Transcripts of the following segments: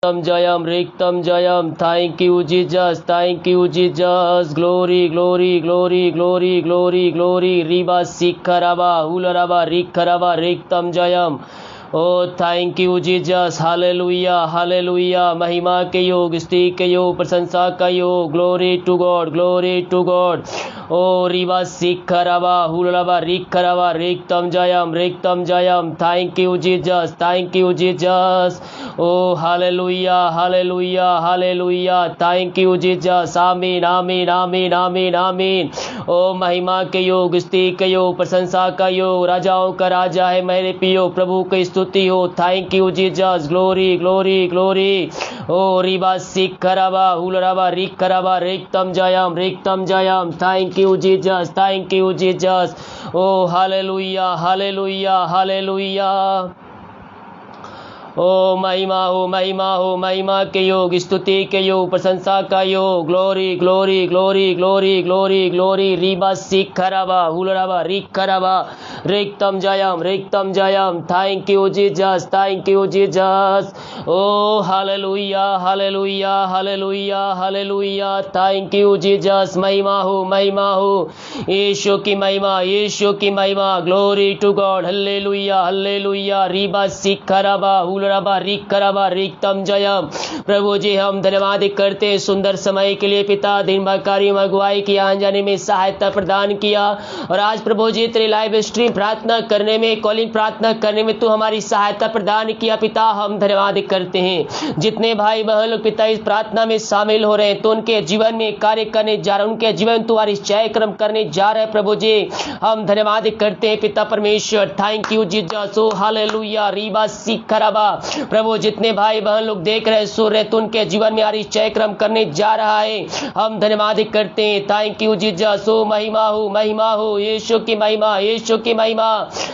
Jayam, Riktam Jayam. Thank you, Jesus. Thank you, Jesus. Glory, glory, glory, glory, glory, glory. Riba Sikharaba, Hularaba, Rikaraba, Riktam Jayam. Oh, thank you, Jesus. Hallelujah, hallelujah. महिमा के योग, स्तुति के योग, प्रशंसा का योग. Glory to God, glory to God. Oh, Riva Sikharaba, Hularaba, Rikaraba, Riktam Jayam, Riktam Jayam. Thank you, Jesus. Thank you, Jesus. Oh, hallelujah, hallelujah, hallelujah. Thank you, Jesus. Amen, amen, amen, amen, amen. Oh, महिमा के योग, स्तुति के योग, प्रशंसा का योग. राजाओं का राजा है मेरे पियो, प्रभु की स्तुति हो. Thank you, Jesus. Glory, glory, glory. ओ रिबा सिकरबा, हुलरबा, रिकरबा, रिक्तम जयम, रिक्तम जयम. Thank you, Jesus. Thank you, Jesus. ओ हालेलुया, हालेलुया, हालेलुया. ओ महिमा हो, महिमा हो, महिमा के योग, स्तुति के योग, प्रशंसा का योग. Glory, glory, glory, glory, glory, glory. रिबा सिखरबा, हुलरबा, रिकरबा, रिक्तम जयम, रिक्तम जयम. Thank you, Jesus. Thank you, Jesus. ओ hallelujah, hallelujah, hallelujah, hallelujah. Thank you, Jesus. महिमा हो, महिमा हो. यीशु की महिमा, यीशु की महिमा. Glory to God. Hallelujah, hallelujah. रिबा सिखरबा, रबा रिक करबा रिक्तम जयम. प्रभु जी हम धन्यवाद करते हैं सुंदर समय के लिए. पिता दिन भर कार्य अगुवाई किया, आने जाने में सहायता प्रदान किया. और आज प्रभु जी तेरे लाइव स्ट्रीम प्रार्थना करने में, कॉलिंग प्रार्थना करने में तू हमारी सहायता प्रदान किया. पिता हम धन्यवाद करते हैं. जितने भाई बहन लोग पिता इस प्रार्थना में शामिल हो रहे हैं तो उनके जीवन में कार्य करने जा रहे हैं, उनके जीवन तुम्हारी जय क्रम करने जा रहे हैं. प्रभु जी हम धन्यवाद करते हैं पिता परमेश्वर. Thank you Jesus. ओ हालेलुया. रीबा सिखरबा. प्रभु जितने भाई बहन लोग देख रहे सुन रहे तो उनके जीवन में हमारी जय क्रम करने जा रहा है. हम धन्यवाद करते हैं. Thank you Jesus. ओ महिमा हो, महिमा हो. यीशु की महिमा, यीशु की महिमा.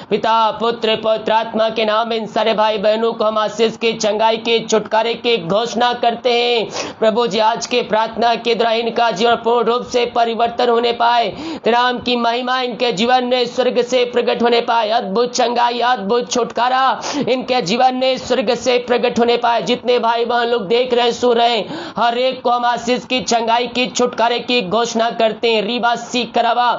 पिता पुत्र पवित्र आत्मा के नाम में इन सारे भाई बहनों को हम आशीष के, चंगाई के, छुटकारे के घोषणा करते हैं. प्रभु जी आज के प्रार्थना के द्वारा इनका जीवन पूर्ण रूप से परिवर्तन होने पाए. नाम की महिमा इनके जीवन में स्वर्ग से प्रकट होने पाए. अद्भुत चंगाई, अद्भुत छुटकारा इनके जीवन में स्वर्ग से प्रकट होने पाए. जितने भाई बहन लोग देख रहे सुन रहे हर एक को हम आशीष की, चंगाई की, छुटकारे की घोषणा करते हैं. रीबा सिखरबा.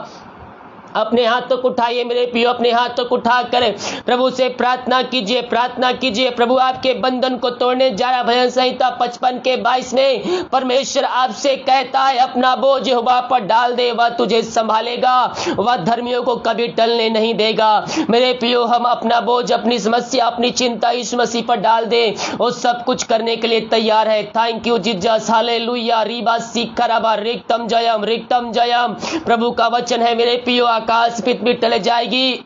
अपने हाथों को उठाइए मेरे पियो, अपने हाथों को उठा कर प्रभु से प्रार्थना कीजिए, प्रार्थना कीजिए. प्रभु आपके बंधन को तोड़ने जा रहा. भजन संहिता 55 के 22 में परमेश्वर आपसे कहता है अपना बोझ यहोवा पर डाल दे, वह तुझे संभालेगा, वह धर्मियों को कभी टलने नहीं देगा. मेरे पियो हम अपना बोझ, अपनी समस्या, अपनी चिंता यीशु मसीह पर डाल दे. वो सब कुछ करने के लिए तैयार है. Thank you Jesus. हालेलुया. रीबा सिखरबा, रिक्तम जयम, रिक्तम जयम. प्रभु का वचन है मेरे पियो, आकाश पृथ्वी टल जाएगी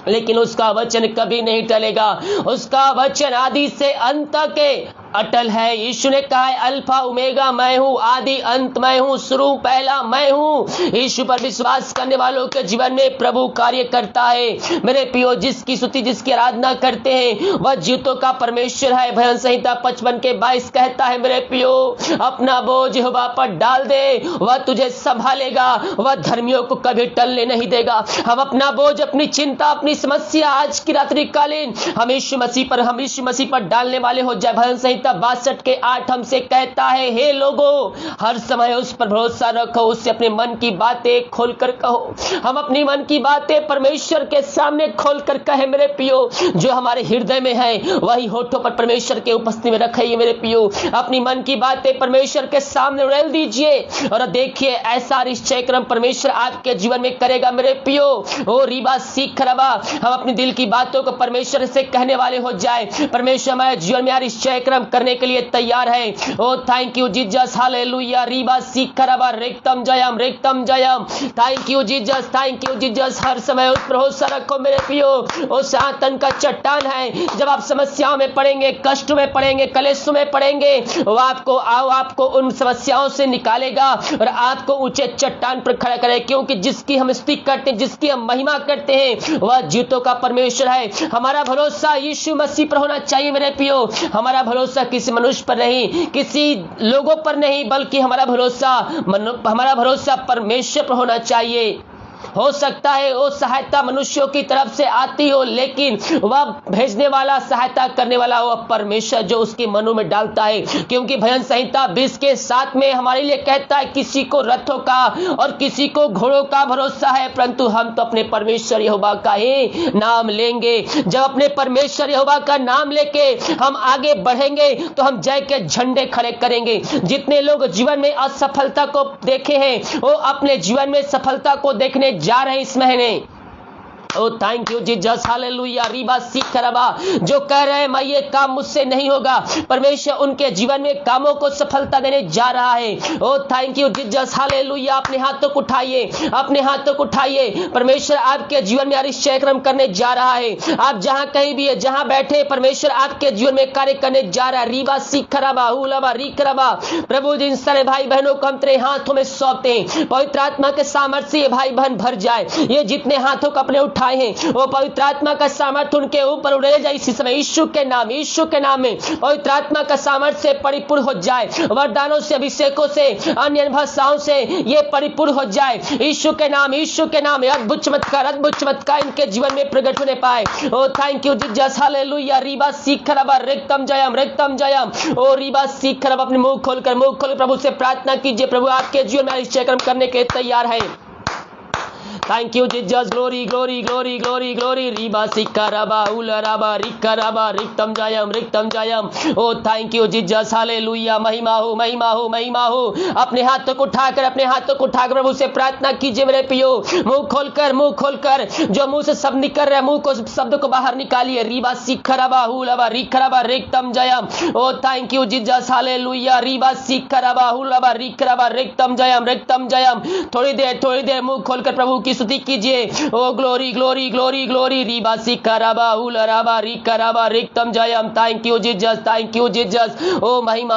लेकिन उसका वचन कभी नहीं टलेगा. उसका वचन आदि से अंत के अटल है. यीशु ने कहा है अल्फा ओमेगा मैं हूँ, आदि अंत मैं हूँ, शुरू पहला मैं हूँ. यीशु पर विश्वास करने वालों के जीवन में प्रभु कार्य करता है. मेरे पियो जिसकी स्तुति, जिसकी आराधना करते हैं वह जीतों का परमेश्वर है. भजन संहिता 55 के 22 कहता है मेरे पियो अपना बोझ यहोवा पर डाल दे, वह तुझे संभालेगा, वह धर्मियों को कभी टलने नहीं देगा. हम अपना बोझ, अपनी चिंता, अपनी समस्या आज की रात्रि कालीन हम यीशु मसीह पर डालने वाले हो जाए. भजन संहिता 62 के 8 हमसे कहता है हे लोगों हर समय उस पर भरोसा रखो, उससे अपने मन की बातें खोलकर कहो. हम अपनी मन की बातें परमेश्वर के सामने खोलकर कहे मेरे पियो. जो हमारे हृदय में है वही होठों पर परमेश्वर के उपस्थिति में रखिए मेरे पियो. अपनी मन की बातें परमेश्वर के सामने उड़ेल दीजिए और देखिए ऐसा निश्चय क्रम परमेश्वर आपके जीवन में करेगा मेरे पियो. ओ रीबा सिखरबा. हम अपनी दिल की बातों को परमेश्वर से कहने वाले हो जाए. परमेश्वर हमारे जीवन में निश्चय क्रम करने के लिए तैयार है. ओ थैंक यू जीसस. हालेलुया. रीबा सिखरबा, रिक्तम जयम, रिक्तम जयम. Thank you Jesus. Thank you Jesus. हर समय उस पर भरोसा रखो मेरे पियो. वो सातन का चट्टान है. जब आप समस्याओं में पड़ेंगे, कष्ट में पड़ेंगे, कलेश में पड़ेंगे, वो आपको उन समस्याओं से निकालेगा और आपको ऊंचे चट्टान पर खड़ा करे. क्योंकि जिसकी हम स्तुति करते हैं, जिसकी हम महिमा करते हैं वह जीतों का परमेश्वर है. हमारा भरोसा यीशु मसीह पर होना चाहिए मेरे पियो. हमारा भरोसा किसी मनुष्य पर नहीं, किसी लोगों पर नहीं, बल्कि हमारा भरोसा परमेश्वर पर होना चाहिए. हो सकता है वो सहायता मनुष्यों की तरफ से आती हो, लेकिन वह भेजने वाला, सहायता करने वाला वो परमेश्वर जो उसके मनो में डालता है। क्योंकि भजन संहिता 20:7 में हमारे लिए कहता है, किसी को रथों का और किसी को घोड़ों का भरोसा है, परंतु हम तो अपने परमेश्वर यहोवा का ही नाम लेंगे। जब अपने परमेश्वर यहोवा का नाम लेके हम आगे बढ़ेंगे तो हम जय के झंडे खड़े करेंगे। जितने लोग जीवन में असफलता को देखे हैं वो अपने जीवन में सफलता को देखने जा रहे हैं इस महीने। ओ थैंक यू जीसस, हालेलुया। रीबा सीख रबा जो कह रहे हैं मैं ये काम मुझसे नहीं होगा, परमेश्वर उनके जीवन में कामों को सफलता देने जा रहा है। ओ थैंक यू जीसस, हालेलुया। अपने हाथों को उठाइए, अपने हाथों को उठाइए। परमेश्वर आपके जीवन में कार्यक्रम करने जा रहा है। आप जहां कहीं भी है, जहां बैठे, परमेश्वर आपके जीवन में कार्य करने जा रहा है। रीबा सीख रबा हुलबा रीख रबा। प्रभु जिन सारे भाई बहनों को हम तेरे हाथों में सौंपते हैं, पवित्र आत्मा के सामर्थ्य से ये भाई बहन भर जाए। ये जितने हाथों को अपने उठाए हैं वो पवित्र आत्मा का सामर्थ्य उनके ऊपर उड़े जाए इसी समय यीशु के नाम में पवित्र आत्मा का सामर्थ्य से परिपूर्ण हो जाए। वरदानों से, अभिषेकों से, अन्य भाषाओं से ये परिपूर्ण हो जाए यीशु के नाम। अद्भुत चमत्कार इनके जीवन में प्रकट होने पाए। ओ थैंक यू जीसस, हालेलुया। रीबा सीख रबा रिक्तम जयम। ओ रीबा सीख रबा। अपने मुंह खोलकर प्रभु से प्रार्थना कीजिए। प्रभु आपके जीवन में कार्यक्रम करने के तैयार है। Thank you Jesus, glory glory glory glory glory. Reeba सिक्का रबा उलरबा रिक्का रबा रिक्तम जयम। ओ थैंक यू जीसस, हालेलुया। महिमा हो। अपने हाथों को उठाकर प्रभु से प्रार्थना कीजिए मेरे पियो। मुंह खोलकर जो मुंह से शब्द निकल रहे मुंह को, शब्द को बाहर निकालिए। रीबा सिक्का रबा हुलबा रिक्का रबा रिक्तम जयम। ओ थैंक यू जीसस, हालेलुया। रीबा सिक्का रबा हुलबा रिक्का रबा रिक्तम जयम। थोड़ी देर मुंह खोलकर प्रभु की स्तुति कीजिए। ओ ग्लोरी ग्लोरी ग्लोरी ग्लोरी। रीबा सिकराबा उलराबा रिकराबा रिक्तम जयम। Thank you Jesus. ओ महिमा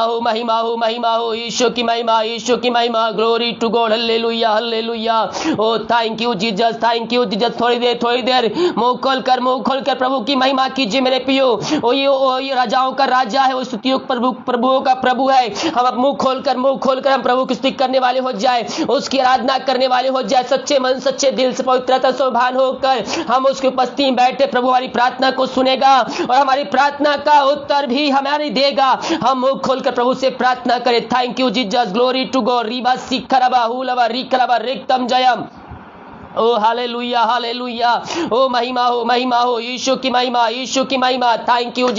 हो यीशु की महिमा। Glory to God, hallelujah. ओ थैंक यू जीसस। थोड़ी देर मुंह खोलकर प्रभु की महिमा कीजिए मेरे पियो। ओ ये राजाओं का राजा है, वो स्तुतियों प्रभुओं का प्रभु है। हम मुंह खोलकर हम प्रभु की स्तुति करने वाले हो जाए, उसकी आराधना करने वाले हो जाए। सच्चे मन सच्चे दिल से पवित्रता स्वभान होकर हम उसकी उपस्थिति में बैठे। प्रभु हमारी प्रार्थना को सुनेगा और हमारी प्रार्थना का उत्तर भी हमारी देगा। हम मुंह खोलकर प्रभु से प्रार्थना करें। Thank you Jesus, glory to God. रीबा सिखरबा हुलबा रिकरबा रिक्तम जयम। ओ हालेलुया। ओ महिमा हो यीशु की महिमा। Thank you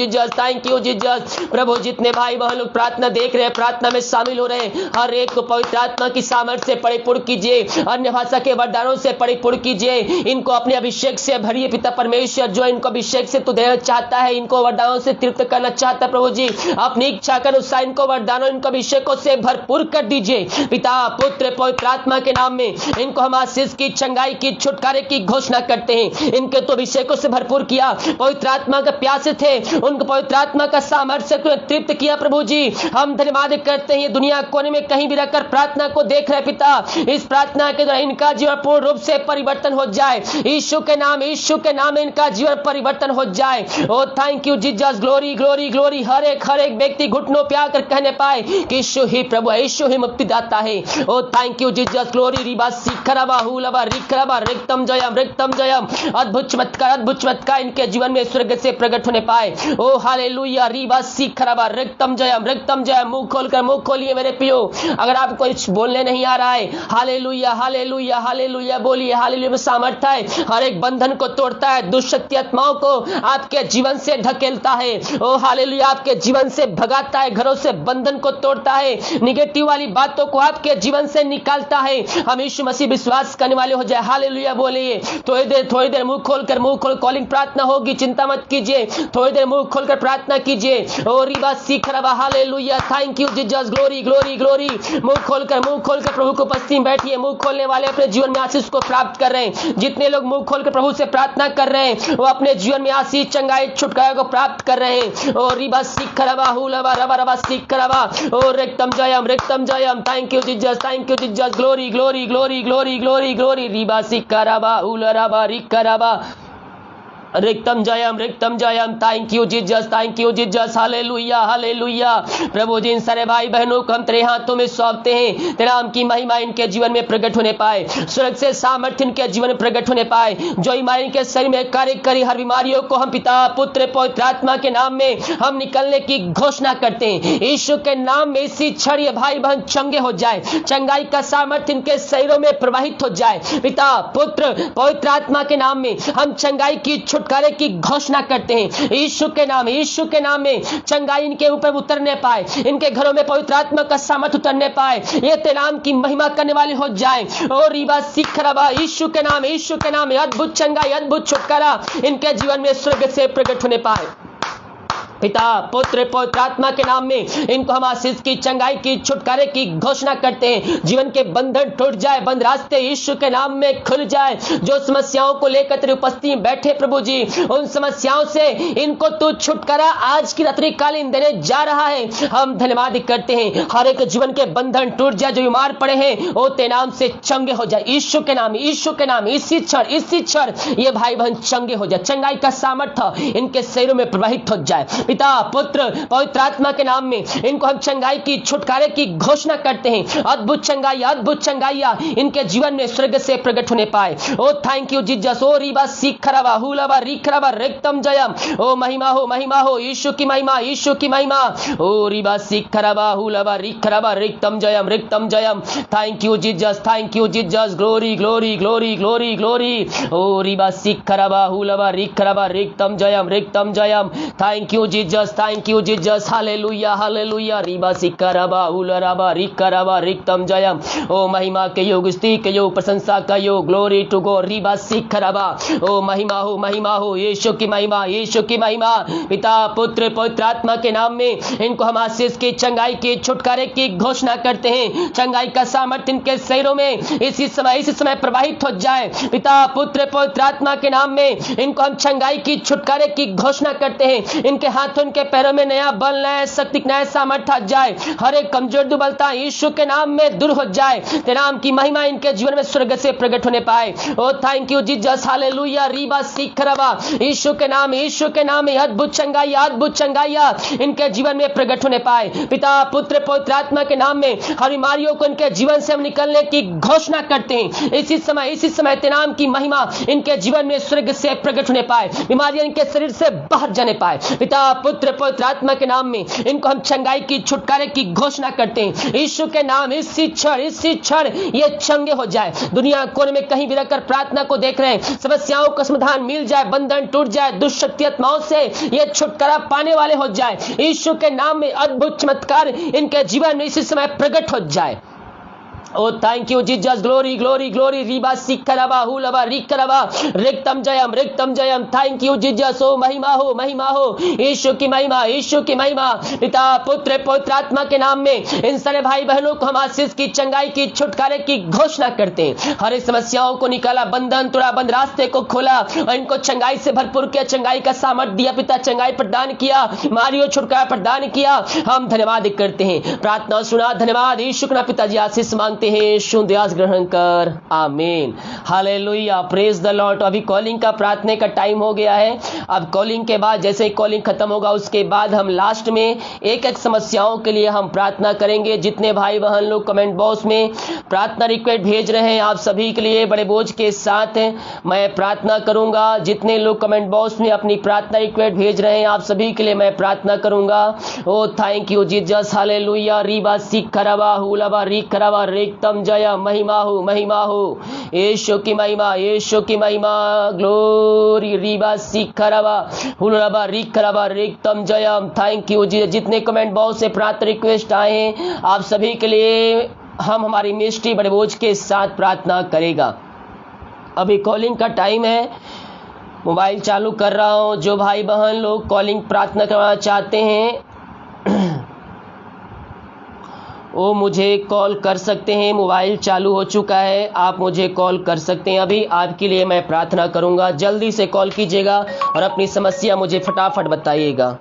Jesus. प्रभु जितने भाई बहन लोग प्रार्थना देख रहे हैं, प्रार्थना में शामिल हो रहे हैं, हर एक को पवित्र आत्मा की सामर्थ्य से परिपूर्ण कीजिए। अन्य भाषा के वरदानों से परिपूर्ण कीजिए। इनको अपने अभिषेक से भरिए पिता परमेश्वर। जो इनको अभिषेक से तू देना चाहता है, इनको वरदानों से तृप्त करना चाहता है, प्रभु जी अपनी इच्छा के अनुसार इनको वरदानों, इनको अभिषेकों से भरपूर कर दीजिए पिता पुत्र पवित्र आत्मा के नाम में। इनको हम आशीष की, चंगाई की, छुटकारे की घोषणा करते हैं। इनके तो अभिषेकों से भरपूर किया, पवित्र आत्मा के प्यासे थे, उनको पवित्र आत्मा का सामर्थ्य से तृप्त किया। प्रभु जी हम धन्यवाद करते हैं। ये दुनिया कोने में कहीं भी रहकर प्रार्थना को देख रहे पिता, इस प्रार्थना के द्वारा इनका जीवन पूर्ण रूप से परिवर्तन हो जाए। यीशु के नाम में इनका जीवन परिवर्तन हो जाए। ओ thank you Jesus, glory glory glory. हर एक व्यक्ति घुटनों पे आकर कहने पाए कि यीशु ही प्रभु है, यीशु ही मुक्तिदाता है। ओ थैंक यू जीसस, ग्लोरी। रीबा सिखरबा हुलबा रिकरबा रिक्तम जयम। अद्भुत चमत्कार इनके जीवन में स्वर्ग से प्रकट होने पाए। ओ हालेलुया। रीबा सिखरबा रिक्तम जयम। मुंह खोलिए मेरे पियो। अगर आपको कुछ बोलने नहीं आ रहा है, हालेलुया बोलिए। हालेलुया में सामर्थ्य है, हर एक बंधन को तोड़ता है, दुष्शक्ति आत्माओं को आपके जीवन से ढकेलता है। ओ हालेलुया, आपके जीवन से भगाता है, घरों से बंधन को तोड़ता है, निगेटिव वाली बातों को आपके जीवन से निकालता है। हम यीशु मसीह विश्वास करने वाले हो जाए। हालेलुया बोलिए। थोड़ी देर मुंह खोल कॉलिंग प्रार्थना होगी, चिंता मत कीजिए। थोड़ी देर मुंह खोलकर प्रार्थना कीजिए। ओ रीबा सिखरबा, hallelujah. Thank you Jesus, glory glory glory. मुंह खोलकर प्रभु को उपस्थिति में बैठिए। मुंह खोलने वाले अपने जीवन में आशीष को प्राप्त कर रहे हैं। जितने लोग मुंह खोलकर प्रभु से प्रार्थना कर रहे हैं, वो अपने जीवन में आशीष, चंगाई, छुटकारा को प्राप्त कर रहे हैं। ओ रीबा सिखरबा हुलबा रबा सिखरबा। ओ रिक्तम जयम। Thank you Jesus, glory glory glory glory glory glory. रीबा सिखरबा उलरबा रिकरबा। रिक्तम जयम। Thank you Jesus, hallelujah hallelujah. प्रभु जी इन सारे भाई बहनों को हम तेरे हाथों में सौंपते हैं। तेरे नाम की महिमा इनके जीवन में प्रकट होने पाए, स्वर्ग से सामर्थ्य इनके जीवन में प्रकट होने पाए। जो ईमान इनके शरीर में कार्य करी, हर बीमारियों को हम पिता पुत्र पवित्र आत्मा के नाम में हम निकलने की घोषणा करते हैं। यीशु के नाम में इसी क्षण ये भाई बहन चंगे हो जाए, चंगाई का सामर्थ्य इनके शरीरों में प्रवाहित हो जाए। पिता पुत्र पवित्र आत्मा के नाम में हम चंगाई की छुटकारे की घोषणा करते हैं। यीशु के नाम में चंगाई इनके ऊपर उतरने पाए, इनके घरों में पवित्र आत्मा का सामर्थ्य उतरने पाए, ये तेरे नाम की महिमा करने वाले हो जाए। और रीबा सिखरबा, यीशु के नाम में अद्भुत चंगाई, अद्भुत छुटकारा इनके जीवन में स्वर्ग से प्रकट होने पाए। पिता पुत्र पवित्र आत्मा के नाम में इनको हम आशीष की, चंगाई की, छुटकारे की घोषणा करते हैं। जीवन के बंधन टूट जाए, बंद रास्ते यीशु के नाम में खुल जाए। जो समस्याओं को लेकर तेरी उपस्थिति में बैठे प्रभु जी, उन समस्याओं से इनको तू छुटकारा आज की रात्रि कालीन देने जा रहा है। हम धन्यवाद करते हैं। हर एक जीवन के बंधन टूट जाए, जो बीमार पड़े हैं वो तेरे नाम से चंगे हो जाए। यीशु के नाम इसी क्षण ये भाई बहन चंगे हो जाए, चंगाई का सामर्थ्य इनके शरीरों में प्रवाहित हो जाए। पिता पुत्र पवित्र आत्मा के नाम में इनको हम चंगाई की, छुटकारे की घोषणा करते हैं। अद्भुत चंगाइयां इनके जीवन में स्वर्ग से प्रकट होने पाए। ओ थैंक यू जीसस। ओ रीबा सिखरबा हुलबा रिखरबा रिक्तम जयम। ओ महिमा हो यीशु की महिमा। ओ रीबा सिखरबा हुलबा रिखरबा रिक्तम जयम। Thank you Jesus. ग्लोरी। ओ रीबा सिखरबा हुलबा रिखरबा रिक्तम जयम। Thank you Jesus, hallelujah. रीबा सिखरबा हुलरबा रिखरबा रिक्तम जयम। ओ महिमा के योग, स्तुति के योग, प्रशंसा का योग, ग्लोरी टू गॉड। रीबा सिखरबा, ओ महिमा हो यीशु की महिमा। पिता पुत्र पवित्र आत्मा के नाम में इनको हम आशीष की, चंगाई की, छुटकारे की घोषणा करते हैं। चंगाई का सामर्थ्य इनके शरीरों में इसी समय प्रवाहित हो जाए। पिता पुत्र पवित्र आत्मा के नाम में इनको हम चंगाई की, छुटकारे की घोषणा करते हैं। इनके हाथों, इनके पैरों में नया बल, नया शक्ति, नया सामर्थ्य आ जाए। हर एक कमजोर दुर्बलता यीशु के नाम में दूर हो जाए। तेरे नाम की महिमा इनके जीवन में स्वर्ग से प्रकट होने पाए। ओ थैंक यू जीसस, हालेलुया। रीबा सिखरबा, यीशु के नाम में अद्भुत चंगाइयां इनके जीवन में प्रकट होने पाए। पिता पुत्र पवित्र आत्मा के नाम में हर बीमारियों को इनके जीवन से हम निकलने की घोषणा करते हैं। इसी समय तेरे नाम की महिमा इनके जीवन में स्वर्ग से प्रकट होने पाए, बीमारियां इनके शरीर से बाहर जाने पाए। पिता पुत्र पवित्र आत्मा के नाम में इनको हम चंगाई की, छुटकारे की घोषणा करते हैं। यीशु के नाम इसी क्षण ये चंगे हो जाए। दुनिया कोने में कहीं भी रहकर प्रार्थना को देख रहे हैं, समस्याओं का समाधान मिल जाए, बंधन टूट जाए, दुष्शक्ति आत्माओं से ये छुटकारा पाने वाले हो जाए। यीशु के नाम में अद्भुत चमत्कार इनके जीवन में इसी समय प्रकट हो जाए। ओ थैंक यू जीसस, ग्लोरी। रीबा सिखरबा हुलबा रिखरबा रिक्तम जयम। Thank you Jesus. ओ महिमा हो यीशु की महिमा। पिता पुत्र पवित्र आत्मा के नाम में इन सारे भाई बहनों को हम आशीष की, चंगाई की, छुटकारे की घोषणा करते हैं। हर एक समस्याओं को निकाला, बंधन तोड़ा, बंद रास्ते को खोला और इनको चंगाई से भरपूर किया, चंगाई का सामर्थ्य दिया। पिता चंगाई प्रदान किया, मारियो छुटकारा प्रदान किया। हम धन्यवाद करते हैं, प्रार्थना सुना, धन्यवाद यीशु के नाम। पिताजी आशीष मांगते हैं, शुद्धास ग्रहण कर, आमीन, हालेलुया, प्रेज द लॉर्ड। अभी कॉलिंग का प्रार्थना का टाइम हो गया है। अब कॉलिंग के बाद, जैसे ही कॉलिंग खत्म होगा उसके बाद हम लास्ट में एक समस्याओं के लिए हम प्रार्थना करेंगे। जितने भाई बहन लोग कमेंट बॉक्स में प्रार्थना रिक्वेस्ट भेज रहे हैं, आप सभी के लिए बड़े बोझ के साथ मैं प्रार्थना करूंगा। जितने लोग कमेंट बॉक्स में अपनी प्रार्थना रिक्वेस्ट भेज रहे हैं, आप सभी के लिए मैं प्रार्थना करूंगा। ओ थैंक यू जीसस, हालेलुया। रीबा सिखरबा हुलबा रिखरबा रिक्तम जयम। महिमा हो यीशु की महिमा। ग्लोरी। रीबा सिखरबा हुलबा रिखरबा रिक्तम जयम। थैंक यू जी। जितने कमेंट बॉक्स से प्रार्थना रिक्वेस्ट आए हैं, आप सभी के लिए हम हमारी मिनिस्ट्री बड़े बोझ के साथ प्रार्थना करेगा। अभी कॉलिंग का टाइम है, मोबाइल चालू कर रहा हूं। जो भाई बहन लोग कॉलिंग प्रार्थना करना चाहते हैं वो मुझे कॉल कर सकते हैं। मोबाइल चालू हो चुका है, आप मुझे कॉल कर सकते हैं। अभी आपके लिए मैं प्रार्थना करूंगा, जल्दी से कॉल कीजिएगा और अपनी समस्या मुझे फटाफट बताइएगा।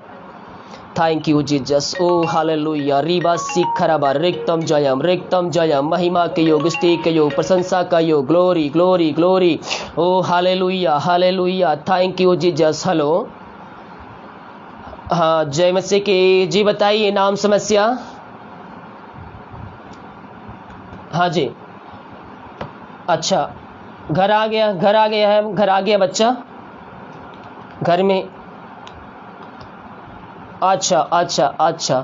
Thank you Jesus. ओ हालेलुया। रीबा सिखरबा रिक्तम जयम, महिमा के योग, स्तुति के योग, प्रशंसा का योग, ग्लोरी ग्लोरी ग्लोरी। ओ hallelujah hallelujah. Thank you Jesus. Hello, हाँ जय मसीह की जी। बताइए नाम समस्या। हाँ जी, अच्छा, घर आ गया है, घर आ गया बच्चा घर में। अच्छा अच्छा अच्छा,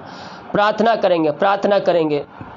प्रार्थना करेंगे।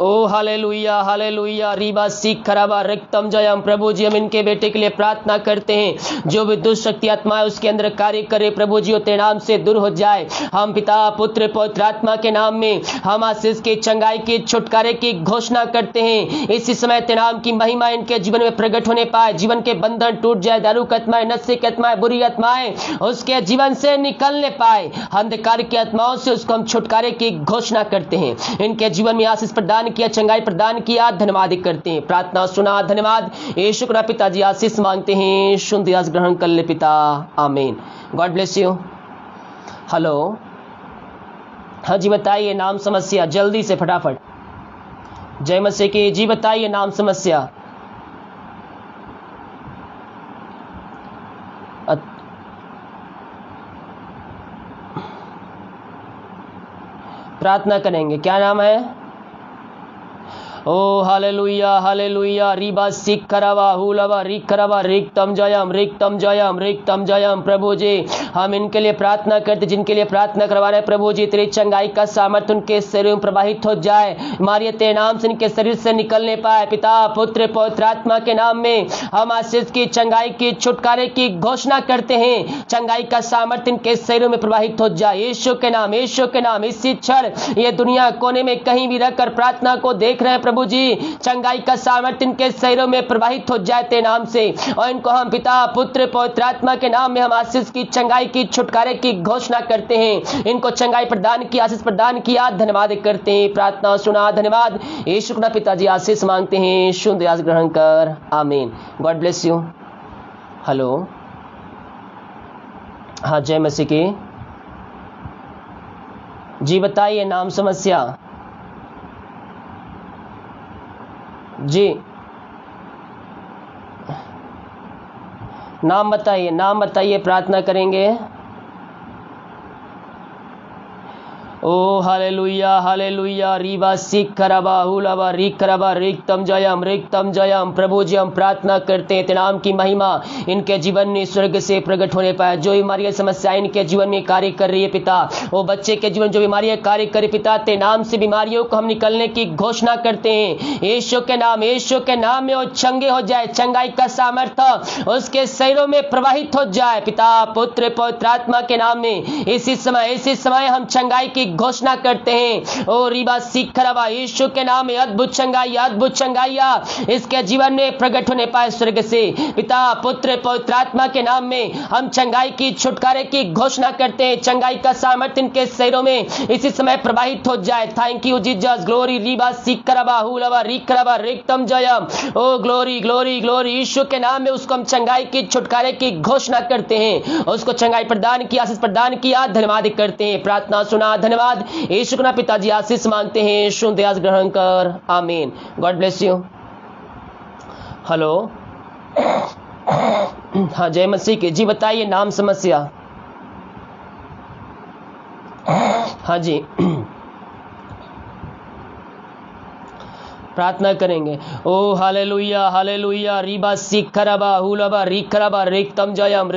ओ हालेलुया हालेलुया। रीबा सीख खराबा रिक्तम जयम। प्रभु जी हम इनके बेटे के लिए प्रार्थना करते हैं, जो भी दुष्ट शक्ति आत्मा है उसके अंदर कार्य करे प्रभु जी, तेरे नाम से दूर हो जाए। हम पिता पुत्र पवित्र आत्मा के नाम में हम आशीष की, चंगाई की, छुटकारे की घोषणा करते हैं। इसी समय तेरे नाम की महिमा इनके जीवन में प्रकट होने पाए, जीवन के बंधन टूट जाए, दारू की आत्माएं, नशे की आत्माएं, बुरी आत्माएं उसके जीवन से निकलने पाए। अंधकार की आत्माओं से उसको हम छुटकारे की घोषणा करते हैं। इनके जीवन में आशीष प्रदान किया, चंगाई प्रदान किया, धन्यवाद करते हैं। प्रार्थना सुना, धन्यवाद यीशु का पिताजी। आशीष मांगते हैं, सुन आशीष ग्रहण कर ले पिता, आमीन। God bless you. हेलो, हाँ जी बताइए नाम समस्या, जल्दी से फटाफट। जय मसीह की जी। बताइए नाम समस्या। प्रार्थना करेंगे। क्या नाम है? ओ हालेलुया हालेलुया। रीबा सिख खराबा हुलबा रिक खराबा रिक्तम जयम। प्रभु जी हम इनके लिए प्रार्थना करते, जिनके लिए प्रार्थना करवा रहे हैं प्रभु जी, तेरी चंगाई का सामर्थ्य उनके शरीर में प्रवाहित हो जाए। मारिए तेरे नाम से इनके शरीर से निकलने पाए। पिता पुत्र पवित्र आत्मा के नाम में हम आशीष की, चंगाई की, छुटकारे की घोषणा करते हैं। चंगाई का सामर्थ्य इनके शरीर में प्रवाहित हो जाए, यीशु के नाम, यीशु के नाम। इसी क्षण ये दुनिया कोने में कहीं भी रहकर प्रार्थना को देख रहे हैं प्रभु जी, चंगाई का सामर्थ्य इनके शरीरों में प्रवाहित हो जाए तेरे नाम से। और इनको हम पिता पुत्र पवित्र आत्मा के नाम में हम आशीष की, चंगाई की, छुटकारे की घोषणा करते हैं। इनको चंगाई प्रदान की, आशीष प्रदान किया, धन्यवाद करते हैं। प्रार्थना सुना, धन्यवाद यीशु का पिताजी। आशीष मांगते हैं, शुद्ध आशीष ग्रहण कर, आमीन। God bless you. हेलो, हाँ जय मसीह की जी। बताइए नाम समस्या जी। नाम बताइए, प्रार्थना करेंगे। ओ हालेलुया हालेलुया। रीबा सिख खराबा हुलबा रिक खराबा रिक्तम जयम। प्रभु जी हम प्रार्थना करते हैं, तेरे नाम की महिमा इनके जीवन में स्वर्ग से प्रकट होने पाए। जो बीमारियां समस्याएं इनके जीवन में कार्य कर रही है पिता, वो बच्चे के जीवन जो बीमारियां कार्य करे पिता, तेरे नाम से बीमारियों को हम निकलने की घोषणा करते हैं। यीशु के नाम में वो चंगे हो जाए, चंगाई का सामर्थ्य उसके शरीरों में प्रवाहित हो जाए। पिता पुत्र पवित्र आत्मा के नाम में इसी समय हम चंगाई की घोषणा करते हैं। ओ रीबा सीख खराबा, यीशु के नाम में अद्भुत चंगाइया इसके जीवन में प्रकट होने पाए स्वर्ग से। पिता पुत्र पवित्र आत्मा के नाम में हम चंगाई की, छुटकारे की घोषणा करते हैं। चंगाई का सामर्थ्य इनके शरीरों में इसी समय प्रवाहित हो जाए। Thank you Jesus. Glory. Reeba सीख खराबा हुलबा रिक खराबा रिक्तम जयम। ओ ग्लोरी ग्लोरी ग्लोरी। यीशु के नाम में उसको हम चंगाई की, छुटकारे की घोषणा करते हैं। उसको चंगाई प्रदान की, आशीष प्रदान किया, धन्यवाद करते हैं। प्रार्थना सुना, धन्यवाद यीशु का पिताजी। आशीष मांगते हैं, शुद्ध आशीष ग्रहण कर, आमीन। God bless you. हेलो, हाँ जय मसीह की जी। बताइए नाम समस्या। हाँ जी, प्रार्थना करेंगे। ओ हालेलुया हालेलुया। रीबा सीख खराबा हुलबा रिक खराबा रिक्तम जयम।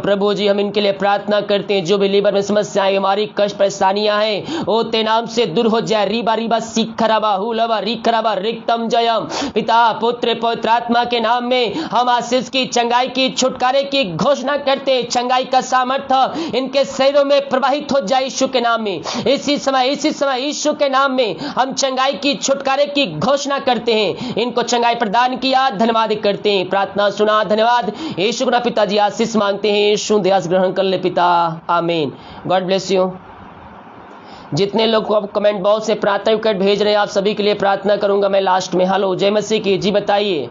प्रभु जी हम इनके लिए प्रार्थना करते हैं, जो भी लीवर में समस्याएं, हमारी कष्ट परेशानियां हैं, वो तेरे नाम से दूर हो जाए। रीबा सीख खराबा हुलबा रिक खराबा रिक्तम जयम। पिता पुत्र पवित्र आत्मा के नाम में हम आशीष की, चंगाई की, छुटकारे की घोषणा करते हैं। चंगाई का सामर्थ्य इनके शरीरों में प्रवाहित हो जाए यीशु के नाम में। इसी समय यीशु के नाम में हम चंगाई की, छुटकारे की घोषणा करते हैं। इनको चंगाई प्रदान किया, धन्यवाद करते हैं। प्रार्थना सुना, धन्यवाद यीशु का पिताजी। आशीष मांगते हैं, शुद्ध आशीष ग्रहण कर ले पिता, आमीन। God bless you. जितने लोग को आप कमेंट बॉक्स से प्रार्थना रिक्वेस्ट भेज रहे हैं, आप सभी के लिए प्रार्थना करूंगा मैं लास्ट में। हेलो, जय मसीह की जी। बताइए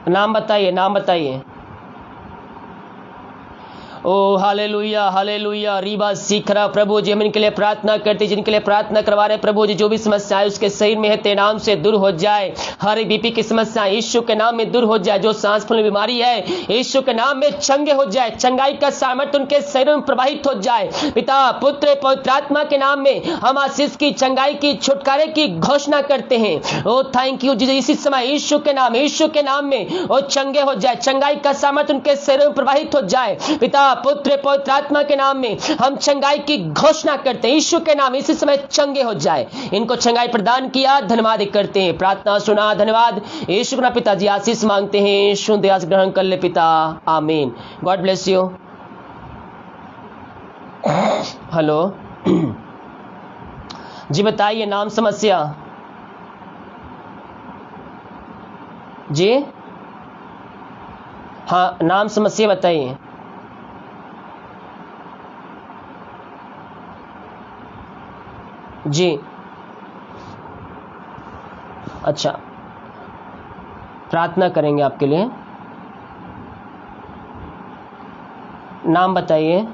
नाम बताइए। ओ हालेलुया हालेलुया रीबा सीखरा। प्रभु जी हम इनके लिए प्रार्थना करते, जिनके लिए प्रार्थना करवा रहे प्रभु जी, जो भी समस्या है उसके शरीर में है तेरे नाम से दूर हो जाए। हर बीपी की समस्या यीशु के नाम में दूर हो जाए। जो सांस फूलने की बीमारी है यीशु के नाम में चंगे हो जाए। चंगाई का सामर्थ्य उनके शरीर में प्रवाहित हो जाए। पिता पुत्र पवित्र आत्मा के नाम में हम आशीष की, चंगाई की, छुटकारे की घोषणा करते हैं। ओ थैंक यू जी। इसी समय यीशु के नाम में वो चंगे हो जाए। चंगाई का सामर्थ्य उनके शरीर में प्रवाहित हो जाए। पिता पुत्र पवित्र आत्मा के नाम में हम चंगाई की घोषणा करते हैं। यीशु के नाम इसी समय चंगे हो जाए। इनको चंगाई प्रदान किया, धन्यवाद करते हैं। प्रार्थना सुना, धन्यवाद। यीशु के नाम पिताजी आशीष मांगते हैं, शुद्ध आशीष ग्रहण कर ले पिता, आमीन। God bless you. हेलो जी, बताइए नाम समस्या जी। हाँ, नाम समस्या बताइए। जी अच्छा, प्रार्थना करेंगे आपके लिए। नाम बताइए।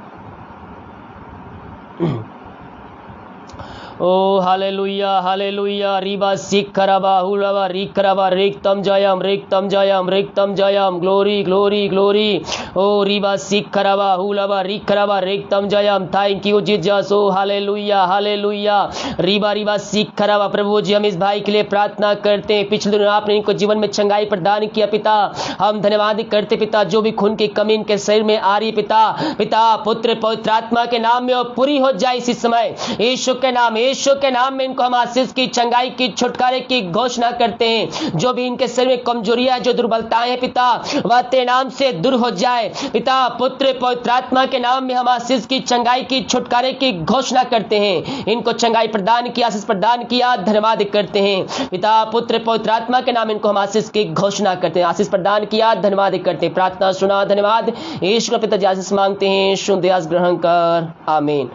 ओ हालेलुया हालेलुया रीबा सिखरबा हुलबा रिखरबा रिक्तम जयम रिक्तम जयम रिक्तम जयम। Glory glory glory. ओ रीबा सिखरबा हुलबा रिखरबा रिक्तम जयम। Thank you Jesus. ओ हालेलुया हालेलुया रीबा रीबा सिखरबा। प्रभु जी हम इस भाई के लिए प्रार्थना करते हैं। पिछले दिनों आपने इनको जीवन में चंगाई प्रदान किया पिता, हम धन्यवाद करते पिता। जो भी खून की कमी इनके शरीर में आ रही पिता, पिता पुत्र पवित्र आत्मा के नाम में वो पूरी हो जाए इसी समय। यीशु के नाम में इनको हम आशीष की, चंगाई की, छुटकारे की घोषणा करते हैं। जो भी इनके शरीर में कमजोरियां, जो दुर्बलताएं हैं पिता, वह तेरे नाम से दूर हो जाए। पिता पुत्र पवित्र आत्मा के नाम में हम आशीष की, चंगाई की, छुटकारे की घोषणा करते हैं। इनको चंगाई प्रदान किया, आशीष प्रदान किया, धन्यवाद करते हैं। पिता पुत्र पवित्र आत्मा के नाम इनको हम आशीष की घोषणा करते हैं। आशीष प्रदान किया, धन्यवाद करते हैं। प्रार्थना सुना, धन्यवाद। यीशु के पिताजी आशीष मांगते हैं, शुद्ध आशीष ग्रहण कर, आमीन।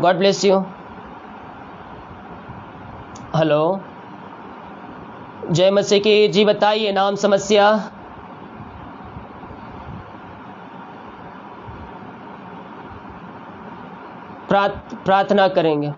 God bless you. हेलो जय मसीह की जी। बताइए नाम समस्या। प्रार्थना करेंगे,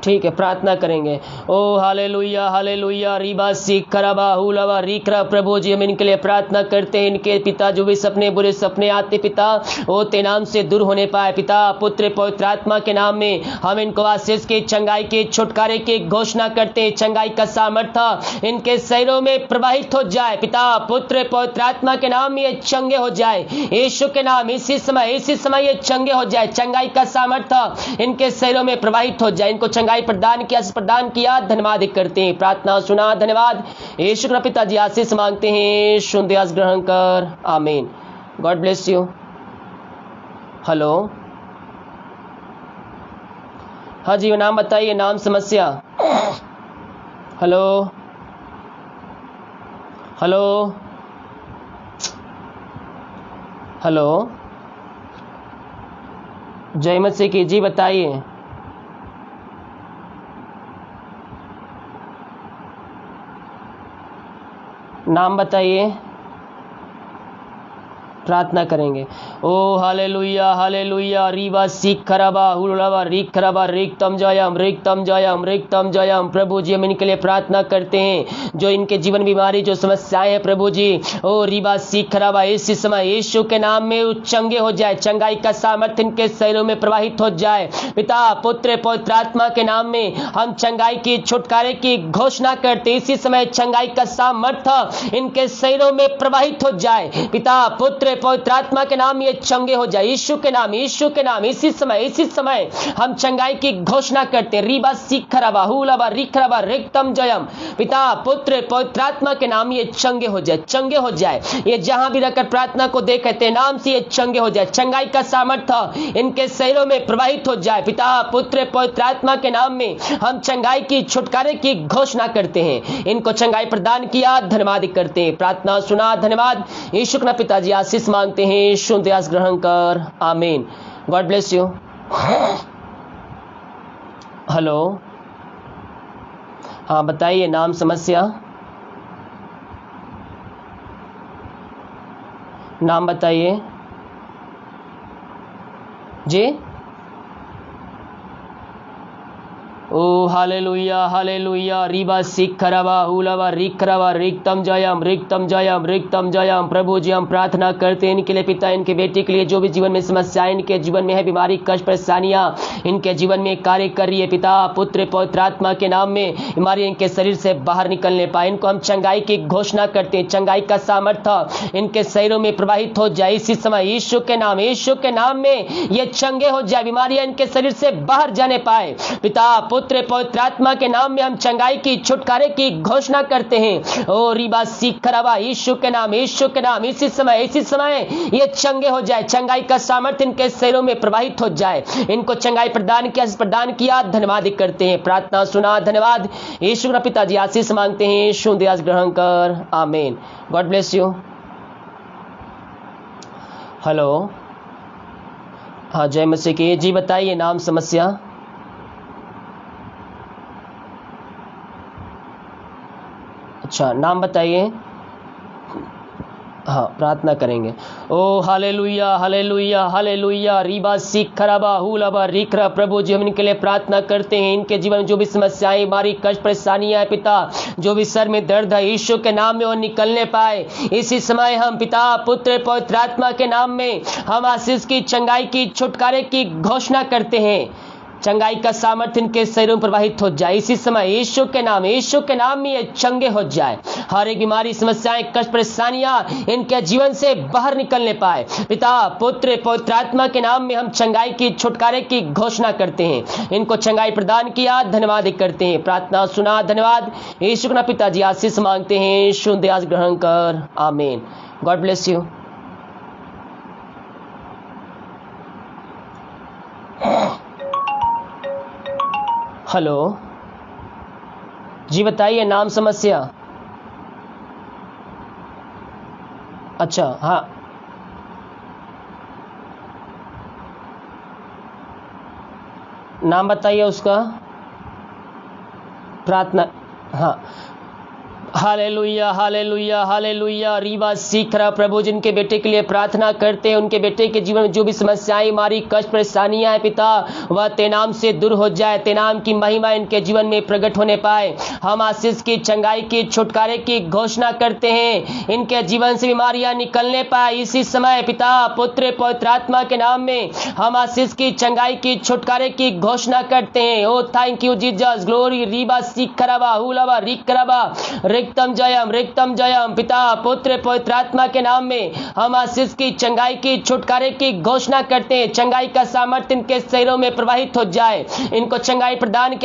ठीक है, प्रार्थना करेंगे। ओ हालेलुया हालेलुया रीबा सिखरबा हुलबा रिखरा। प्रभु जी हम इनके लिए प्रार्थना करते हैं। इनके पिता जो भी सपने, बुरे सपने आते पिता, वो तेरे नाम से दूर होने पाए। पिता पुत्र पवित्र आत्मा के नाम में हम इनको आशीष के, चंगाई के, छुटकारे की घोषणा करते हैं। चंगाई का सामर्थ्य इनके शरीरों में प्रवाहित हो जाए। पिता पुत्र पवित्र आत्मा के नाम में ये चंगे हो जाए। यीशु के नाम इसी समय ये चंगे हो जाए। चंगाई का सामर्थ्य इनके शरीरों में प्रवाहित हो जाए। इनको चंगाई प्रदान किया, धन्यवाद करते हैं। प्रार्थना सुना, धन्यवाद। यीशु के पिताजी आशीष मांगते हैं, शुद्ध आशीष ग्रहण कर, आमीन। God bless you. हेलो हाँ जी, नाम बताइए, नाम समस्या। हेलो हेलो हेलो जय मसीह की जी। बताइए नाम बताइए, प्रार्थना करेंगे। ओ हालेलुया हालेलुया रीबा सिखरबा हुलबा रिखरबा रिक्तम जयम रिक्तम जयम रिक्तम जयम। प्रभु जी हम इनके लिए प्रार्थना करते हैं। जो इनके जीवन बीमारी, जो समस्याएं हैं प्रभु जी, ओ रीबा सिखरबा इसी समय यीशु के नाम में चंगे हो जाए। चंगाई का सामर्थ्य इनके शरीरों में प्रवाहित हो जाए। पिता पुत्र पवित्र आत्मा के नाम में हम चंगाई की, छुटकारे की घोषणा करते। इसी समय चंगाई का सामर्थ्य इनके शरीरों में प्रवाहित हो जाए। पिता पुत्र पवित्र आत्मा के नाम ये चंगे हो जाए। यीशु के नाम इसी समय हम चंगाई की घोषणा करते हैं। रीबा सिखरबा हुलबा रिखरबा रिक्तम जयम। पिता पुत्र पवित्र आत्मा के नाम ये चंगे हो जाए। ये जहां भी रहकर प्रार्थना को देखते नाम से ये चंगे हो जाए। चंगाई का सामर्थ्य इनके शरीरों में प्रवाहित हो जाए। पिता पुत्र पवित्र आत्मा के नाम में हम चंगाई की, छुटकारे की घोषणा करते हैं। इनको चंगाई प्रदान किया, धन्यवाद करते हैं। प्रार्थना सुना, धन्यवाद। यीशु के पिताजी आशीष मांगते हैं, शुद्ध आशीष ग्रहण कर, आमीन। God bless you. हेलो हाँ बताइए, नाम समस्या। नाम बताइए। जी। ओ हालेलुया हालेलुया रीबा सिखरवा हुलवा रिखरवा रिक्तम जयम रिक्तम जयम रिक्तम जयम। प्रभु जी हम प्रार्थना करते हैं इनके लिए पिता, इनके बेटे के लिए जो भी जीवन में समस्याएं इनके जीवन में है, बीमारी कष्ट परेशानियां इनके जीवन में कार्य कर रही है पिता, पुत्र पवित्र आत्मा के नाम में बीमारी इनके शरीर से बाहर निकलने पाए। इनको हम चंगाई की घोषणा करते हैं, चंगाई का सामर्थ्य इनके शरीरों में प्रवाहित हो जाए इसी समय यीशु के नाम में ये चंगे हो जाए, बीमारियां इनके शरीर से बाहर जाने पाए पिता, पुत्र पवित्र आत्मा के नाम में हम चंगाई की छुटकारे की घोषणा करते हैं। ओ रिबा सिखरवा यीशु के नाम इसी समय ये चंगे हो जाए, चंगाई का सामर्थ्य इनके शरीरों में प्रवाहित हो जाए, इनको चंगाई प्रदान किया धन्यवाद करते हैं, प्रार्थना सुना धन्यवाद यीशु के पिताजी आशीष मांगते हैं, यीशु दयास ग्रहण कर आमीन। God bless you. हेलो, हाँ जय मसीह की जी, बताइए नाम समस्या। अच्छा नाम बताइए, हाँ प्रार्थना करेंगे। ओ हालेलुया हालेलुया हालेलुया रीबा सिखरबा हुलबा रिखरा। प्रभु जी हम इनके लिए प्रार्थना करते हैं, इनके जीवन में जो भी समस्याएं बीमारी कष्ट परेशानियां है पिता, जो भी सर में दर्द है यीशु के नाम में वो निकलने पाए इसी समय हम पिता, पुत्र पवित्र आत्मा के नाम में हम आशीष की चंगाई की छुटकारे की घोषणा करते हैं, चंगाई का सामर्थ्य इनके शरीरों में प्रवाहित हो जाए इसी समय यीशु के नाम में ये चंगे हो जाए, हर एक बीमारी समस्याएं कष्ट परेशानियां इनके जीवन से बाहर निकलने पाए पिता, पुत्र पवित्र आत्मा के नाम में हम चंगाई की छुटकारे की घोषणा करते हैं, इनको चंगाई प्रदान किया धन्यवाद करते हैं, प्रार्थना सुना धन्यवाद यीशु के नाम पिताजी आशीष मांगते हैं, यीशु दयास ग्रहण कर आमीन। God bless you. हेलो जी, बताइए नाम समस्या। अच्छा हाँ, नाम बताइए उसका, प्रार्थना। हाँ हालेलुया हालेलुया हालेलुया रीवा सीखरा। प्रभु जिनके बेटे के लिए प्रार्थना करते हैं, उनके बेटे के जीवन में जो भी समस्याएं हमारी कष्ट परेशानियां हैं पिता, वह ते नाम से दूर हो जाए, ते नाम की महिमा इनके जीवन में प्रकट होने पाए, हम आशीष की चंगाई की छुटकारे की घोषणा करते हैं, इनके जीवन से बीमारियां निकलने पाए इसी समय पिता, पुत्र पवित्र आत्मा के नाम में हम आशीष की चंगाई की छुटकारे की घोषणा करते हैं। ओ थैंक यू जीसस, ग्लोरी रीबा सीखरबा हुलबा रिखरबा रिक्तम जयम पिता, पुत्र पवित्र आत्मा के नाम में हम आशीष की चंगाई की छुटकारे की घोषणा करते हैं, चंगाई का सामर्थ्य इनके शरीरों में प्रवाहित हो जाए, इनको चंगाई प्रदान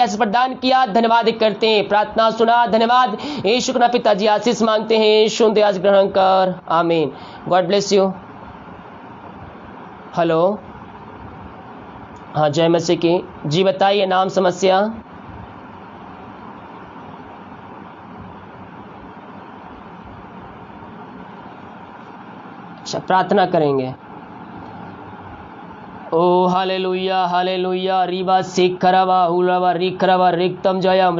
किया धन्यवाद करते हैं, प्रार्थना सुना धन्यवाद यीशु के नाम पिताजी आशीष मांगते हैं, यीशु दयास ग्रहण कर आमीन। God bless you. हेलो, हाँ जय मसीह की जी, बताइए नाम समस्या। अच्छा प्रार्थना करेंगे। ओ हालेलुया हालेलुया रीबा सिखरवा हुलवा रिखरवा रिक्तम जयम।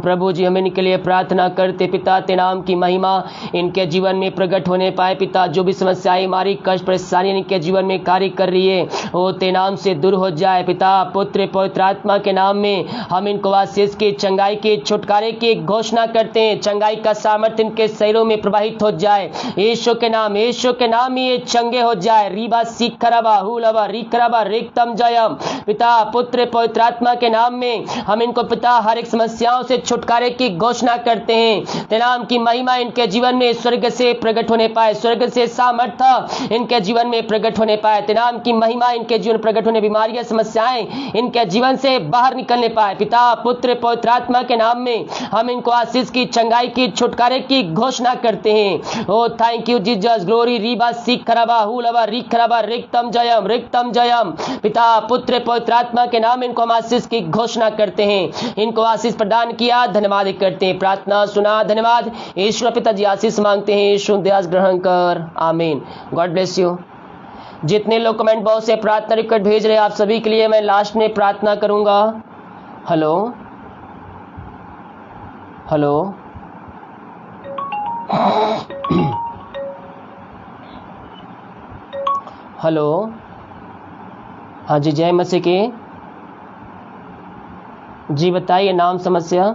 प्रभु जी हम इनके लिए प्रार्थना करते पिता, ते नाम की महिमा इनके जीवन में प्रकट होने पाए पिता, जो भी समस्याएं हमारी कष्ट परेशानी इनके जीवन में कार्य कर रही है वो ते नाम से दूर हो जाए पिता, पुत्र पवित्र आत्मा के नाम में हम इनको आशीष की चंगाई की छुटकारे की घोषणा करते हैं, चंगाई का सामर्थ्य इनके शरीरों में प्रवाहित हो जाए यीशु के नाम में ये चंगे हो जाए, रीबा सिखरवा हुलवा रिखरवा रिक्तम जयम पिता, पुत्र पवित्र आत्मा के नाम में हम इनको पिता हर एक समस्याओं से छुटकारे की घोषणा करते हैं, ते नाम की महिमा इनके जीवन में स्वर्ग से प्रकट होने पाए, स्वर्ग से सामर्थ्य इनके जीवन में प्रकट होने पाए, ते नाम की महिमा इनके जीवन प्रकट होने, बीमारियां समस्याएं इनके जीवन से बाहर निकलने पाए पिता, पुत्र पवित्र आत्मा के नाम में हम इनको आशीष की चंगाई की छुटकारे की घोषणा करते हैं। ओ थैंक यू जीसस, ग्लोरी रीबा सिखरवा हुलवा रिखरवा रिक्तम जयम पिता, पुत्र पवित्र आत्मा के नाम इनको हम आशीष की घोषणा करते हैं, इनको आशीष प्रदान किया धन्यवाद करते हैं, प्रार्थना सुना धन्यवाद यीशु पिताजी आशीष मांगते हैं, यीशु दयास ग्रहण कर आमीन। God bless you. जितने लोग कमेंट बॉक्स से प्रार्थना रिक्वेस्ट भेज रहे हैं आप सभी के लिए मैं लास्ट में प्रार्थना करूंगा। हेलो हेलो हेलो हाँ जी, जय मसीह की। जी बताइए नाम समस्या।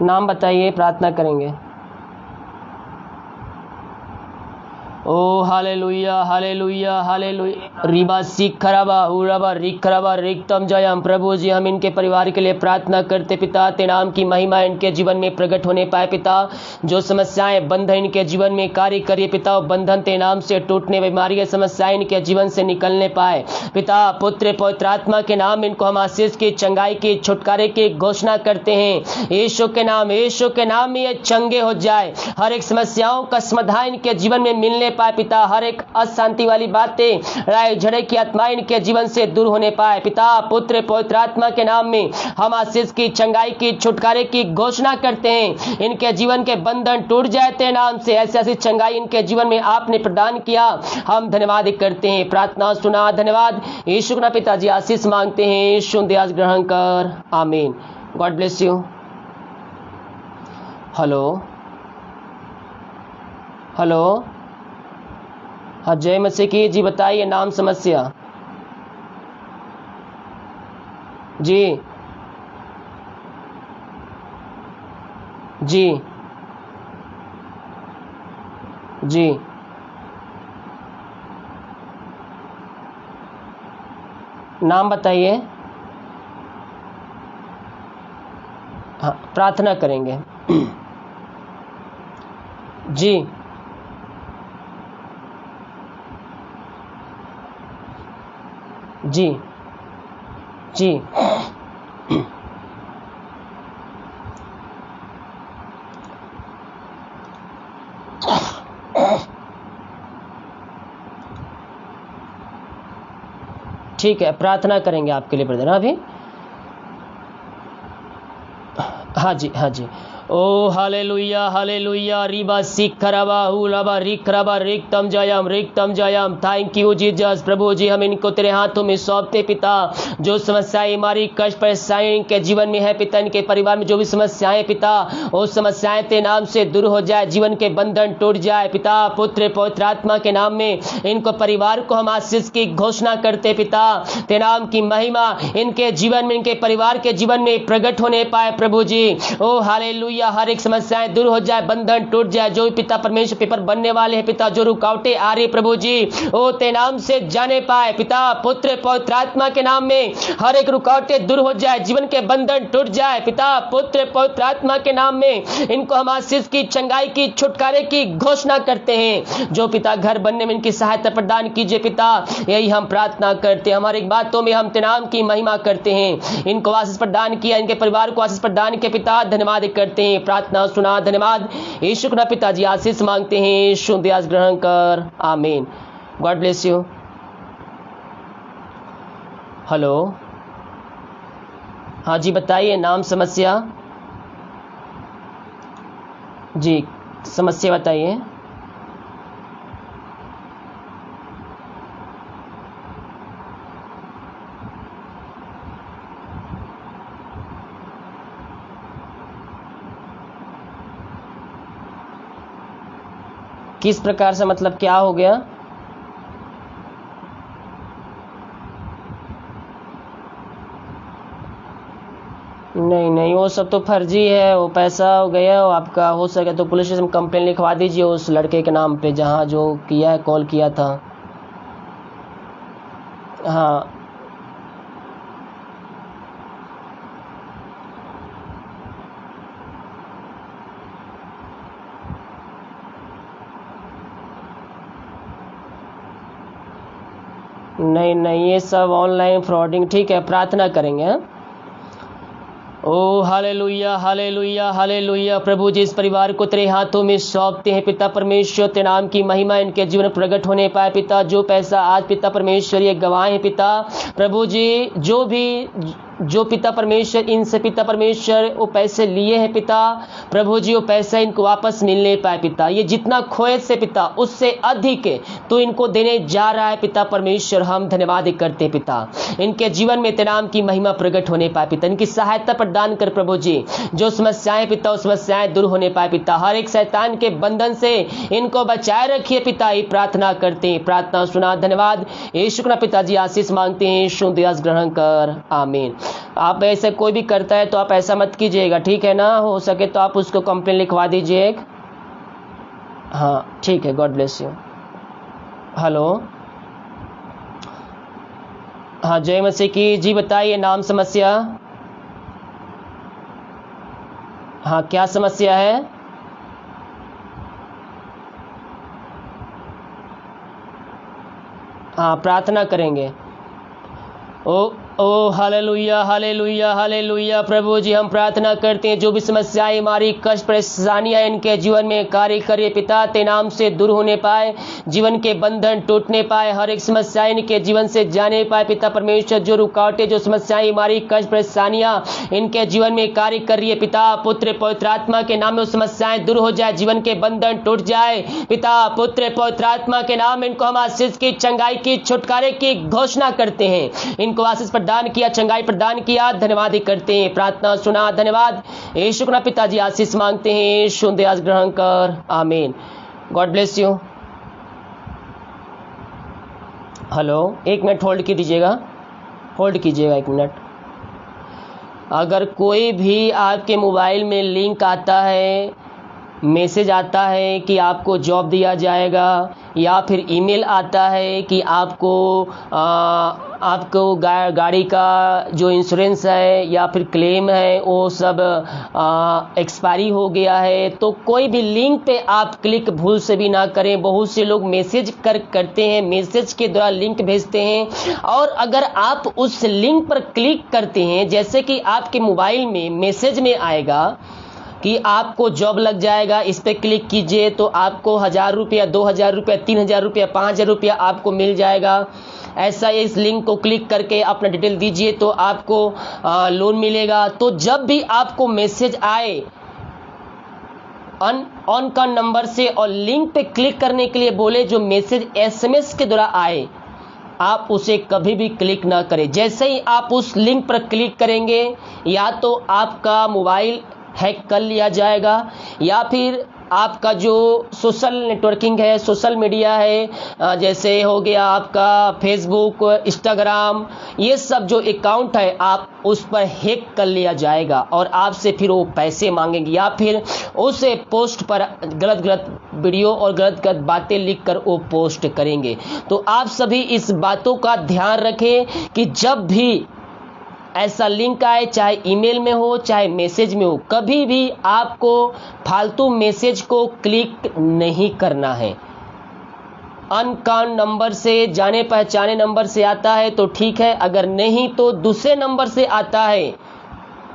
नाम बताइए, प्रार्थना करेंगे। ओ हालेलुया हालेलुया हालेलुया। रिबा सीख खराबा हुराबा रिक खराबा रिक्तम जयम। प्रभु जी हम इनके परिवार के लिए प्रार्थना करते पिता, ते नाम की महिमा इनके जीवन में प्रकट होने पाए पिता। जो समस्याएं बंधन इनके जीवन में कार्य करिए पिता, बंधन ते नाम से टूटने, बीमारी समस्याएं इनके जीवन से निकलने पाए पिता। पुत्र पवित्र आत्मा के नाम इनको हम आशीष की, चंगाई की, छुटकारे की घोषणा करते हैं। यीशु के नाम, यीशु के नाम में ये चंगे हो जाए। हर एक समस्याओं का समाधान इनके जीवन में मिलने पाए पिता। हर एक अशांति वाली बातें, लड़ाई झगड़े की आत्माएं इनके जीवन से दूर होने पाए पिता। पुत्र पवित्र आत्मा के नाम में हम आशीष की, चंगाई की, छुटकारे की घोषणा करते हैं। इनके जीवन के बंधन टूट जाए तेरे नाम से। ऐसी ऐसी चंगाई इनके जीवन में आपने प्रदान किया, हम धन्यवाद करते हैं। प्रार्थना सुना, धन्यवाद यीशु के पिताजी। आशीष मांगते हैं, यीशु दयास ग्रहण कर, आमीन। God bless you. Hello hello, हाँ जय मसीह की। जी बताइए नाम समस्या। जी जी जी नाम बताइए। हाँ प्रार्थना करेंगे। जी जी जी ठीक है, प्रार्थना करेंगे आपके लिए ब्रदर। अभी हाँ जी हाँ जी। ओ हालेलुया हालेलुया। रिबा सीख खराबा हुलाबा रिक खराबा रिक्तम जयम। Thank you Jesus. प्रभु जी हम इनको तेरे हाथों में सौंपते पिता। जो समस्याएं, हमारी कष्ट परेशानी इनके जीवन में है पिता, इनके परिवार में जो भी समस्याएं पिता, वो समस्याएं तेरे नाम से दूर हो जाए, जीवन के बंधन टूट जाए पिता। पुत्र पवित्र आत्मा के नाम में इनको परिवार को हम आशीष की घोषणा करते पिता। तेरे नाम की महिमा इनके जीवन में, इनके परिवार के जीवन में प्रकट होने पाए प्रभु जी। ओ हालेलुया। हर एक समस्याएं दूर हो जाए, बंधन टूट जाए। जो भी पिता परमेश्वर पेपर बनने वाले हैं पिता, जो रुकावटें आ रही प्रभु जी, ओ ते नाम से जाने पाए पिता। पुत्र पवित्र आत्मा के नाम में हर एक रुकावटें दूर हो जाए, जीवन के बंधन टूट जाए पिता। पुत्र पवित्र आत्मा के नाम में इनको हम आशीष की, चंगाई की, छुटकारे की घोषणा करते हैं। जो पिता घर बनने में इनकी सहायता प्रदान कीजिए पिता, यही हम प्रार्थना करते हैं। हमारी बातों में हम तेरे नाम की महिमा करते हैं। इनको आशीष प्रदान किया, इनके परिवार को आशीष प्रदान किया पिता, धन्यवाद करते हैं। प्रार्थना सुना, धन्यवाद यीशु के पिताजी। आशीष मांगते हैं, यीशु दयास ग्रहण कर, आमीन। God bless you. हेलो हाँ जी बताइए नाम समस्या। जी समस्या बताइए। किस प्रकार से, मतलब क्या हो गया? नहीं नहीं, वो सब तो फर्जी है। वो पैसा हो गया वो आपका। हो सके तो पुलिस स्टेशन कंप्लेन लिखवा दीजिए उस लड़के के नाम पे जहाँ जो किया है, कॉल किया था। हाँ नहीं नहीं, ये सब ऑनलाइन फ्रॉडिंग। ठीक है, प्रार्थना करेंगे। हाँ? ओ हालेलुया हालेलुया हालेलुया। प्रभु जी इस परिवार को तेरे हाथों में सौंपते हैं पिता परमेश्वर। तेरे नाम की महिमा इनके जीवन में प्रकट होने पाए पिता। जो पैसा आज पिता परमेश्वर ये गवाए हैं पिता, प्रभु जी जो भी जो पिता परमेश्वर इनसे पिता परमेश्वर वो पैसे लिए हैं पिता प्रभु जी, वो पैसा इनको वापस मिल नहीं पाए पिता। ये जितना खोए से पिता उससे अधिक तो इनको देने जा रहा है पिता परमेश्वर। हम धन्यवाद करते हैं पिता, इनके जीवन में तेरे नाम की महिमा प्रकट होने पाए पिता। इनकी सहायता प्रदान कर प्रभु जी। जो समस्याएं पिता उस समस्याएं दूर होने पाए पिता। हर एक शैतान के बंधन से इनको बचाए रखिए पिता। ये प्रार्थना करते हैं, प्रार्थना सुना। धन्यवाद यीशु का पिताजी, आशीष मांगते हैं, यीशु दयास ग्रहण कर, आमीन। आप ऐसे कोई भी करता है तो आप ऐसा मत कीजिएगा, ठीक है ना। हो सके तो आप उसको कंप्लेन लिखवा दीजिए। हाँ ठीक है, गॉड ब्लेस यू। हेलो, हाँ जय मसीह की। जी बताइए नाम, समस्या। हाँ क्या समस्या है? हाँ प्रार्थना करेंगे। ओ हालेलुया हालेलुया हालेलुया। प्रभु जी हम प्रार्थना करते हैं, जो भी समस्याएं हमारी कष्ट परेशानियां इनके जीवन में कार्य करिए पिता, तेरे नाम से दूर होने पाए, जीवन के बंधन टूटने पाए, हर एक समस्या इनके जीवन से जाने पाए पिता परमेश्वर। जो रुकावटें, जो समस्याएं हमारी कष्ट परेशानियां इनके जीवन में कार्य कर रही है पिता, पुत्र पवित्र आत्मा के नाम में समस्याएं दूर हो जाए, जीवन के बंधन टूट जाए पिता, पुत्र पवित्र आत्मा के नाम में इनको हम आशीष की, चंगाई की, छुटकारे की घोषणा करते हैं। इनको आशीष प्रदान किया, चंगाई प्रदान किया, धन्यवाद करते हैं, प्रार्थना सुना। धन्यवाद यीशु का पिताजी, आशीष मांगते हैं, यीशु दयास ग्रहण कर, आमीन। God bless you. हेलो, एक मिनट होल्ड की दीजिएगा, होल्ड कीजिएगा एक मिनट। अगर कोई भी आपके मोबाइल में लिंक आता है, मैसेज आता है कि आपको जॉब दिया जाएगा, या फिर ईमेल आता है कि आपको गाड़ी का जो इंश्योरेंस है या फिर क्लेम है वो सब एक्सपायरी हो गया है, तो कोई भी लिंक पे आप क्लिक भूल से भी ना करें। बहुत से लोग मैसेज करते हैं, मैसेज के द्वारा लिंक भेजते हैं, और अगर आप उस लिंक पर क्लिक करते हैं, जैसे कि आपके मोबाइल में मैसेज में आएगा कि आपको जॉब लग जाएगा, इस पे क्लिक कीजिए तो आपको 1000 रुपया, 2000 रुपया, 3000 रुपया, 5000 रुपया आपको मिल जाएगा। ऐसा इस लिंक को क्लिक करके अपना डिटेल दीजिए तो आपको लोन मिलेगा। तो जब भी आपको मैसेज आए ऑन का नंबर से और लिंक पे क्लिक करने के लिए बोले, जो मैसेज SMS के द्वारा आए, आप उसे कभी भी क्लिक ना करें। जैसे ही आप उस लिंक पर क्लिक करेंगे, या तो आपका मोबाइल हैक कर लिया जाएगा, या फिर आपका जो सोशल नेटवर्किंग है, सोशल मीडिया है, जैसे हो गया आपका फेसबुक, इंस्टाग्राम, ये सब जो अकाउंट है, आप उस पर हैक कर लिया जाएगा और आपसे फिर वो पैसे मांगेंगे, या फिर उस पोस्ट पर गलत गलत वीडियो और गलत गलत बातें लिखकर वो पोस्ट करेंगे। तो आप सभी इस बातों का ध्यान रखें कि जब भी ऐसा लिंक आए, चाहे ईमेल में हो चाहे मैसेज में हो, कभी भी आपको फालतू मैसेज को क्लिक नहीं करना है। अनकाउंट नंबर से, जाने पहचाने नंबर से आता है तो ठीक है, अगर नहीं तो दूसरे नंबर से आता है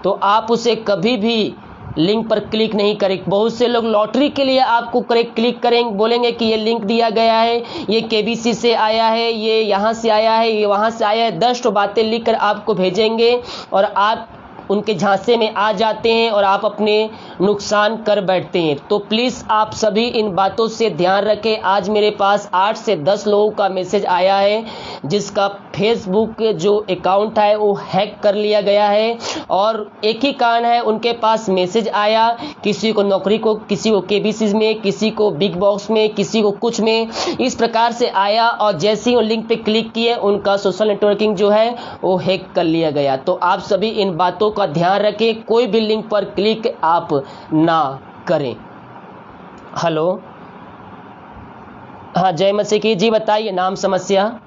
तो आप उसे कभी भी लिंक पर क्लिक नहीं करें। बहुत से लोग लॉटरी के लिए आपको क्लिक करेंगे, बोलेंगे कि ये लिंक दिया गया है, ये KBC से आया है, ये यहाँ से आया है, ये वहाँ से आया है, 10 बातें लिखकर आपको भेजेंगे और आप उनके झांसे में आ जाते हैं और आप अपने नुकसान कर बैठते हैं। तो प्लीज़ आप सभी इन बातों से ध्यान रखें। आज मेरे पास 8 से 10 लोगों का मैसेज आया है जिसका फेसबुक जो अकाउंट है वो हैक कर लिया गया है, और एक ही कारण है, उनके पास मैसेज आया, किसी को नौकरी को, किसी को KBC में, किसी को बिग बॉक्स में, किसी को कुछ में, इस प्रकार से आया, और जैसे ही वो लिंक पे क्लिक किए उनका सोशल नेटवर्किंग जो है वो हैक कर लिया गया। तो आप सभी इन बातों का ध्यान रखें, कोई भी लिंक पर क्लिक आप ना करें। हेलो, हाँ जय मसीह की। जी बताइए नाम, समस्या।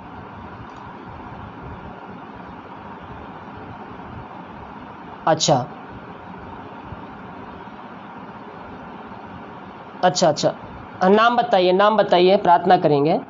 अच्छा अच्छा, नाम बताइए, नाम बताइए, प्रार्थना करेंगे।